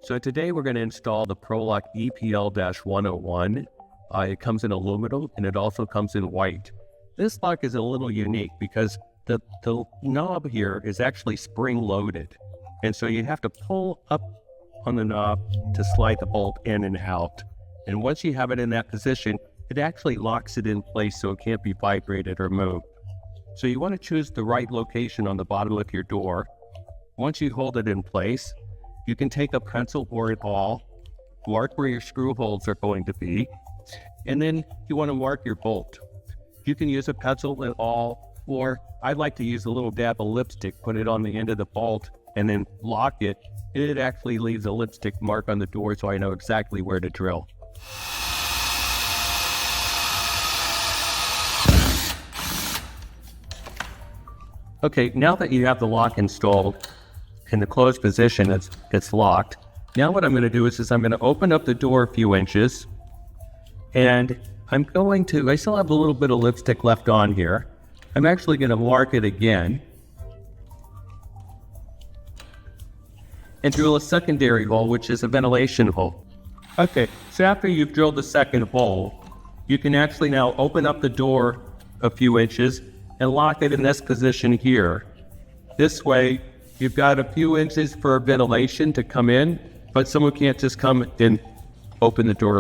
So today we're going to install the PRO-LOK EPL-101. It comes in aluminum and it also comes in white. This lock is a little unique because the knob here is actually spring loaded. And so you have to pull up on the knob to slide the bolt in and out. And once you have it in that position, it actually locks it in place so it can't be vibrated or moved. So you want to choose the right location on the bottom of your door. Once you hold it in place, you can take a pencil or an awl, mark where your screw holes are going to be, and then you want to mark your bolt. You can use a pencil and awl, or I like to use a little dab of lipstick, put it on the end of the bolt, and then lock it. It actually leaves a lipstick mark on the door so I know exactly where to drill. Okay, now that you have the lock installed in the closed position, it's locked. Now what I'm going to do is I'm going to open up the door a few inches, and I still have a little bit of lipstick left on here. I'm actually going to mark it again and drill a secondary hole, which is a ventilation hole. Okay, so after you've drilled the second hole, you can actually now open up the door a few inches and lock it in this position here. This way, you've got a few inches for ventilation to come in, but someone can't just come and open the door